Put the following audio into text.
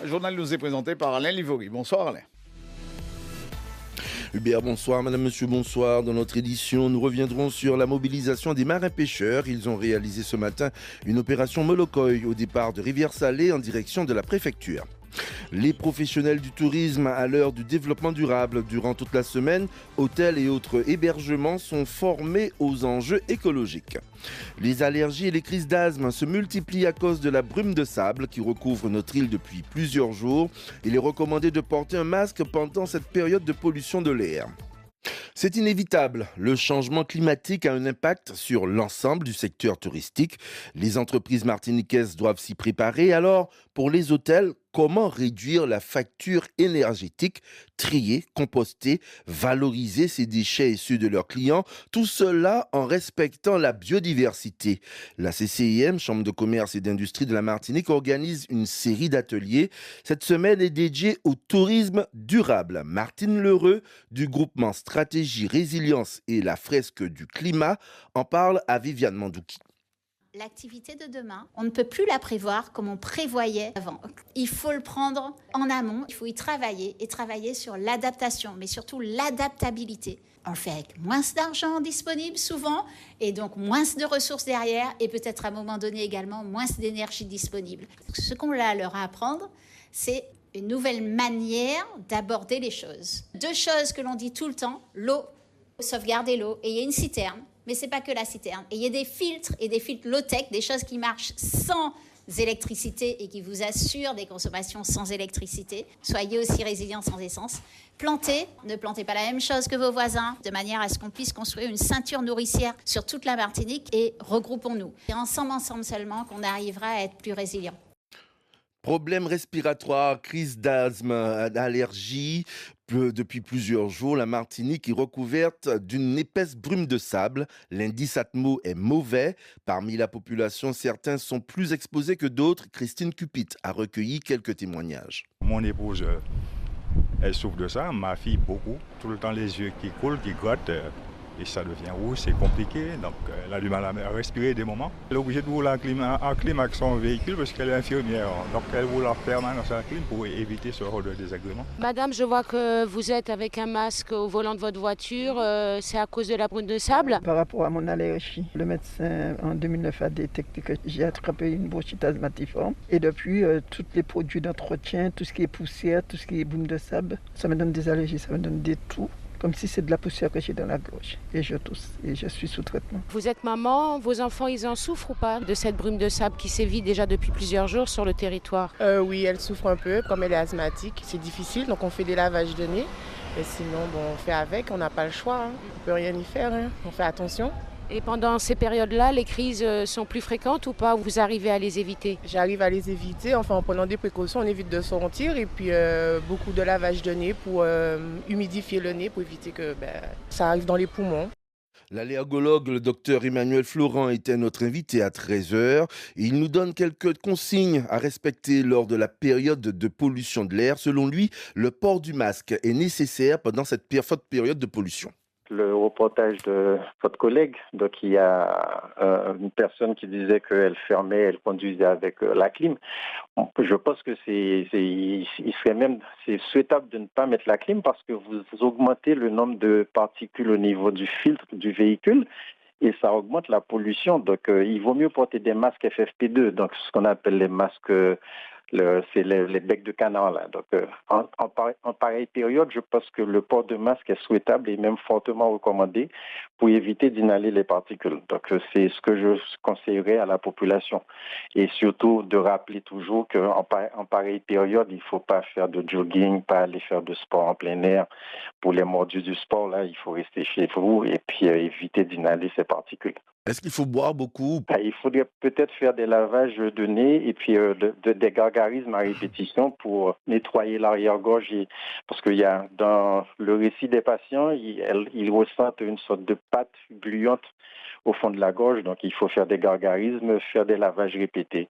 journal nous est présenté par Alain Livory. Bonsoir Alain. Hubert, bonsoir. Madame, monsieur, bonsoir. Dans notre édition, nous reviendrons sur la mobilisation des marins-pêcheurs. Ils ont réalisé ce matin une opération Molokoï au départ de Rivière-Salée en direction de la préfecture. Les professionnels du tourisme à l'heure du développement durable. Durant toute la semaine, hôtels et autres hébergements sont formés aux enjeux écologiques. Les allergies et les crises d'asthme se multiplient à cause de la brume de sable qui recouvre notre île depuis plusieurs jours. Il est recommandé de porter un masque pendant cette période de pollution de l'air. C'est inévitable, le changement climatique a un impact sur l'ensemble du secteur touristique. Les entreprises martiniquaises doivent s'y préparer. Alors, pour les hôtels, comment réduire la facture énergétique, trier, composter, valoriser ces déchets et ceux de leurs clients, tout cela en respectant la biodiversité. La CCIM, Chambre de commerce et d'industrie de la Martinique, organise une série d'ateliers. Cette semaine est dédiée au tourisme durable. Martine Lheureux, du groupement Stratégie, Résilience et la fresque du climat, en parle à Viviane Mandouki. L'activité de demain, on ne peut plus la prévoir comme on prévoyait avant. Il faut le prendre en amont, il faut y travailler et travailler sur l'adaptation, mais surtout l'adaptabilité. On le fait avec moins d'argent disponible souvent et donc moins de ressources derrière et peut-être à un moment donné également moins d'énergie disponible. Ce qu'on a à leur apprendre, c'est une nouvelle manière d'aborder les choses. Deux choses que l'on dit tout le temps, l'eau, sauvegarder l'eau, et il y a une citerne. Mais ce n'est pas que la citerne. Et il y a des filtres et des filtres low-tech, des choses qui marchent sans électricité et qui vous assurent des consommations sans électricité. Soyez aussi résilients sans essence. Plantez, ne plantez pas la même chose que vos voisins, de manière à ce qu'on puisse construire une ceinture nourricière sur toute la Martinique et regroupons-nous. C'est ensemble seulement qu'on arrivera à être plus résilients. Problèmes respiratoires, crise d'asthme, d'allergie. Depuis plusieurs jours, la Martinique est recouverte d'une épaisse brume de sable. L'indice Atmo est mauvais. Parmi la population, certains sont plus exposés que d'autres. Christine Cupit a recueilli quelques témoignages. Mon épouse, elle souffre de ça. Ma fille, beaucoup. Tout le temps, les yeux qui coulent, qui grattent. Et ça devient rouge, c'est compliqué, donc elle a du mal à respirer des moments. Elle est obligée de rouler en clim avec son véhicule parce qu'elle est infirmière, donc elle roule en permanence en clim pour éviter ce genre de désagrément. Madame, je vois que vous êtes avec un masque au volant de votre voiture, c'est à cause de la brume de sable? Par rapport à mon allergie, le médecin en 2009 a détecté que j'ai attrapé une bronchite asthmatiforme et depuis, tous les produits d'entretien, tout ce qui est poussière, tout ce qui est brume de sable, ça me donne des allergies, ça me donne des toux. Comme si c'est de la poussière que j'ai dans la gorge. Et je tousse et je suis sous traitement. Vous êtes maman, vos enfants, ils en souffrent ou pas de cette brume de sable qui sévit déjà depuis plusieurs jours sur le territoire? Oui, elle souffre un peu, comme elle est asthmatique. C'est difficile, donc on fait des lavages de nez. Et sinon, on fait avec, on n'a pas le choix. On ne peut rien y faire, on fait attention. Et pendant ces périodes-là, les crises sont plus fréquentes ou pas? Vous arrivez à les éviter? J'arrive à les éviter, enfin en prenant des précautions, on évite de sortir et puis beaucoup de lavage de nez pour humidifier le nez pour éviter que ça arrive dans les poumons. L'allergologue, le docteur Emmanuel Florent, était notre invité à 13h. Il nous donne quelques consignes à respecter lors de la période de pollution de l'air. Selon lui, le port du masque est nécessaire pendant cette forte période de pollution. Le reportage de votre collègue, donc il y a une personne qui disait qu'elle fermait, elle conduisait avec la clim. Je pense que c'est souhaitable de ne pas mettre la clim parce que vous augmentez le nombre de particules au niveau du filtre du véhicule et ça augmente la pollution. Donc il vaut mieux porter des masques FFP2, donc ce qu'on appelle les masques. C'est les becs de canard là. Donc, en pareille période, je pense que le port de masque est souhaitable et même fortement recommandé pour éviter d'inhaler les particules. Donc, c'est ce que je conseillerais à la population. Et surtout, de rappeler toujours qu'en pareille période, il ne faut pas faire de jogging, pas aller faire de sport en plein air. Pour les mordus du sport, là, il faut rester chez vous et puis éviter d'inhaler ces particules. Est-ce qu'il faut boire beaucoup? Il faudrait peut-être faire des lavages de nez et puis des gargarismes à répétition pour nettoyer l'arrière-gorge. Parce qu'il y a dans le récit des patients, ils ressentent une sorte de pâte gluante au fond de la gorge. Donc il faut faire des gargarismes, faire des lavages répétés.